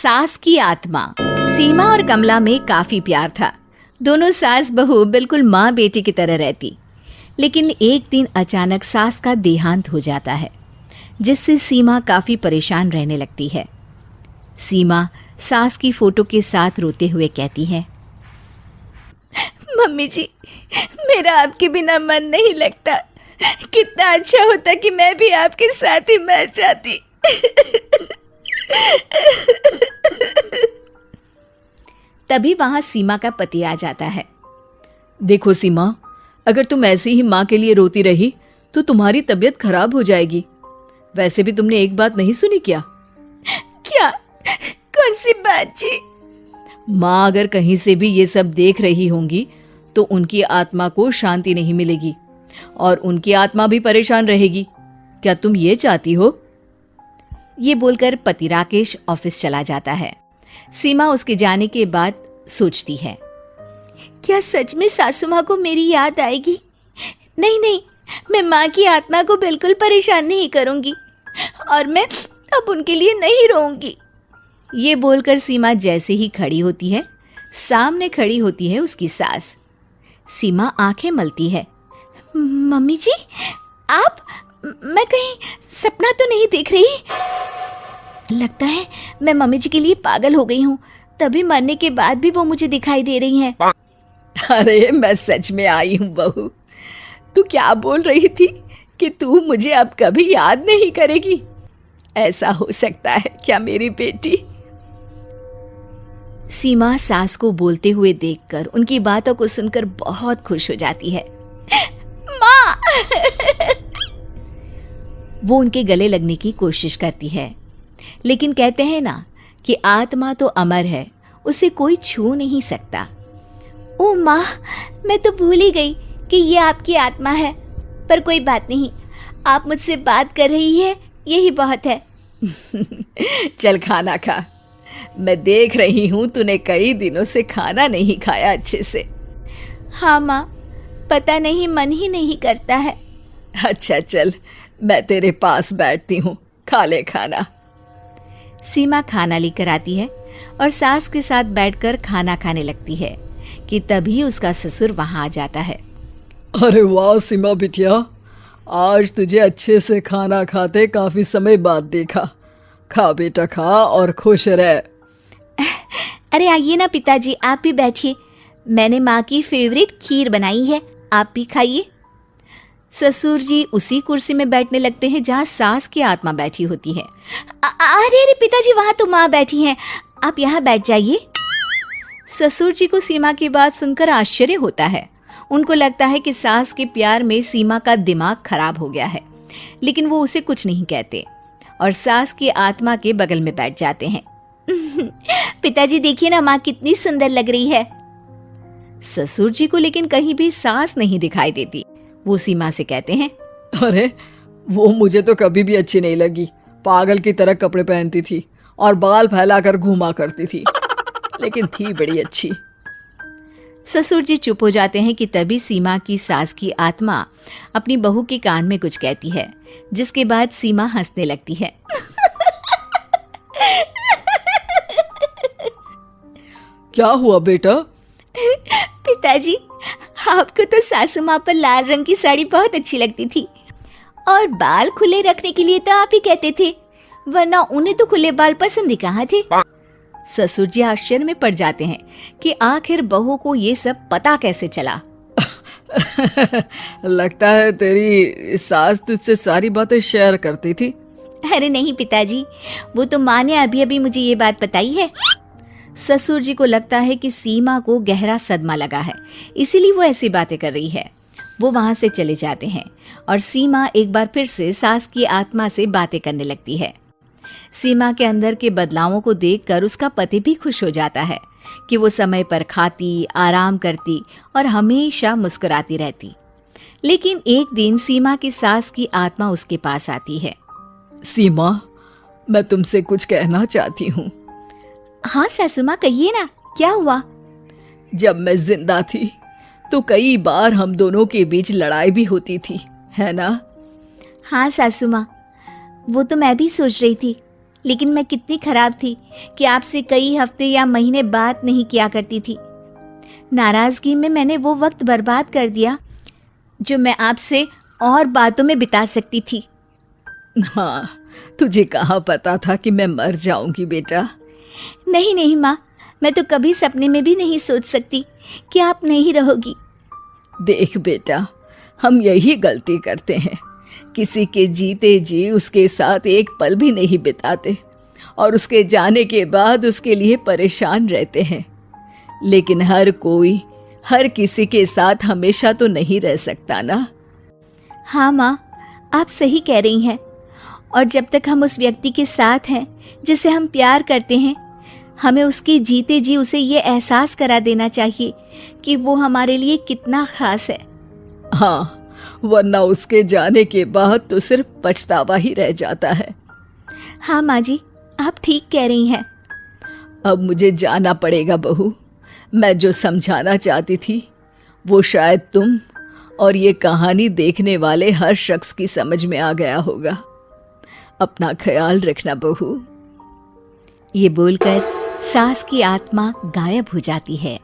सास की आत्मा। सीमा और कमला में काफी प्यार था। दोनों सास बहू बिल्कुल माँ बेटी की तरह रहती। लेकिन एक दिन अचानक सास का देहांत हो जाता है, जिससे सीमा काफी परेशान रहने लगती है। सीमा सास की फोटो के साथ रोते हुए कहती है, मम्मी जी, मेरा आपके बिना मन नहीं लगता। कितना अच्छा होता कि मैं भी आपके साथ ही मर जाती। तभी वहां सीमा का पति आ जाता है। देखो सीमा, अगर तुम ऐसे ही माँ के लिए रोती रही तो तुम्हारी तबीयत खराब हो जाएगी। वैसे भी तुमने एक बात नहीं सुनी क्या? क्या? कौन सी बात जी? माँ अगर कहीं से भी ये सब देख रही होंगी तो उनकी आत्मा को शांति नहीं मिलेगी और उनकी आत्मा भी परेशान रहेगी। क्या तुम ये चाहती हो? ये बोलकर पति राकेश ऑफिस चला जाता है। सीमा उसके जाने के बाद सोचती है, क्या सच में सासू माँ को मेरी याद आएगी? नहीं नहीं, मैं माँ की आत्मा को बिल्कुल परेशान नहीं करूंगी और मैं अब उनके लिए नहीं रोऊंगी। ये बोलकर सीमा जैसे ही खड़ी होती है, सामने खड़ी होती है उसकी सास। सीमा आंखें मलती है। मम्मी जी, आप? मैं कहीं सपना तो नहीं देख रही? लगता है मैं मम्मी जी के लिए पागल हो गई हूँ, तभी मरने के बाद भी वो मुझे दिखाई दे रही हैं। अरे मैं सच में आई हूँ बहू। तू क्या बोल रही थी कि तू मुझे अब कभी याद नहीं करेगी? ऐसा हो सकता है क्या मेरी बेटी? सीमा सास को बोलते हुए देखकर, उनकी बातों को सुनकर बहुत खुश हो जाती है। माँ! वो उनके गले लगने की कोशिश करती है, लेकिन कहते हैं ना कि आत्मा तो अमर है, उसे कोई छू नहीं सकता। ओ माँ, मैं तो भूल ही गई कि ये आपकी आत्मा है। पर कोई बात नहीं, आप मुझसे बात कर रही है, यही बहुत है। चल खाना खा। मैं देख रही हूँ तूने कई दिनों से खाना नहीं खाया अच्छे से। हाँ माँ, पता नहीं मन ही नहीं करता है। अच्छा चल, मैं तेरे पास बैठती हूँ, खा ले खाना। सीमा खाना लेकर आती है और सास के साथ बैठकर खाना खाने लगती है कि तभी उसका ससुर वहां आ जाता है। अरे वाह सीमा बिटिया, आज तुझे अच्छे से खाना खाते काफी समय बाद देखा। खा बेटा खा और खुश रह। अरे आइए ना पिताजी, आप भी बैठिए। मैंने माँ की फेवरेट खीर बनाई है, आप भी खाइए। ससुर जी उसी कुर्सी में बैठने लगते हैं जहाँ सास की आत्मा बैठी होती है। अरे अरे पिताजी, वहां तो माँ बैठी हैं, आप यहाँ बैठ जाइए। ससुर जी को सीमा की बात सुनकर आश्चर्य होता है। उनको लगता है कि सास के प्यार में सीमा का दिमाग खराब हो गया है, लेकिन वो उसे कुछ नहीं कहते और सास की आत्मा के बगल में बैठ जाते हैं। पिताजी देखिए ना, माँ कितनी सुंदर लग रही है। ससुर जी को लेकिन कहीं भी सास नहीं दिखाई देती। वो सीमा से कहते हैं, अरे वो मुझे तो कभी भी अच्छी नहीं लगी। पागल की तरह कपड़े पहनती थी और बाल फैलाकर घूमा करती थी, लेकिन थी बड़ी अच्छी। ससुर जी चुप हो जाते हैं कि तभी सीमा की सास की आत्मा अपनी बहू के कान में कुछ कहती है, जिसके बाद सीमा हंसने लगती है। क्या हुआ बेटा? पिताजी, आपको तो सासू माँ पर लाल रंग की साड़ी बहुत अच्छी लगती थी और बाल खुले रखने के लिए तो आप ही कहते थे, वरना उन्हें तो खुले बाल पसंद ही कहाँ थे। ससुर जी आश्चर्य में पड़ जाते हैं कि आखिर बहू को ये सब पता कैसे चला। लगता है तेरी सास तुझसे सारी बातें शेयर करती थी। अरे नहीं पिताजी, वो तो माँ ने अभी अभी मुझे ये बात बताई है। ससुर जी को लगता है कि सीमा को गहरा सदमा लगा है, इसीलिए वो ऐसी बातें कर रही है। वो वहां से चले जाते हैं और सीमा एक बार फिर से सास की आत्मा से बातें करने लगती है। सीमा के अंदर के बदलावों को देखकर उसका पति भी खुश हो जाता है कि वो समय पर खाती, आराम करती और हमेशा मुस्कुराती रहती। लेकिन एक दिन सीमा की सास की आत्मा उसके पास आती है। सीमा, मैं तुमसे कुछ कहना चाहती हूँ। हाँ सासू माँ, कहिए ना, क्या हुआ? जब मैं जिंदा थी तो कई बार हम दोनों के बीच लड़ाई भी होती थी, है ना? हाँ सासू माँ, वो तो मैं भी सोच रही थी। लेकिन मैं कितनी खराब थी कि आपसे कई हफ्ते या महीने बात नहीं किया करती थी। नाराज़गी में मैंने वो वक्त बर्बाद कर दिया जो मैं आपसे और बातों में बिता सकती थी। हाँ, तुझे कहाँ पता था कि मैं मर जाऊंगी बेटा। नहीं नहीं माँ, मैं तो कभी सपने में भी नहीं सोच सकती कि आप नहीं रहोगी। देख बेटा, हम यही गलती करते हैं, किसी के जीते जी उसके साथ एक पल भी नहीं बिताते और उसके जाने के बाद उसके लिए परेशान रहते हैं। लेकिन हर कोई हर किसी के साथ हमेशा तो नहीं रह सकता ना। हाँ माँ, आप सही कह रही हैं। और जब तक हम उस व्यक्ति के साथ हैं जिसे हम प्यार करते हैं, हमें उसके जीते जी उसे ये एहसास करा देना चाहिए कि वो हमारे लिए कितना खास है। हाँ, वरना उसके जाने के बाद तो सिर्फ पछतावा ही रह जाता है। हाँ माँ जी, आप ठीक कह रही हैं। अब मुझे जाना पड़ेगा बहू। मैं जो समझाना चाहती थी वो शायद तुम और ये कहानी देखने वाले हर शख्स की समझ में आ गया होगा। अपना ख्याल रखना बहू। ये बोलकर सास की आत्मा गायब हो जाती है।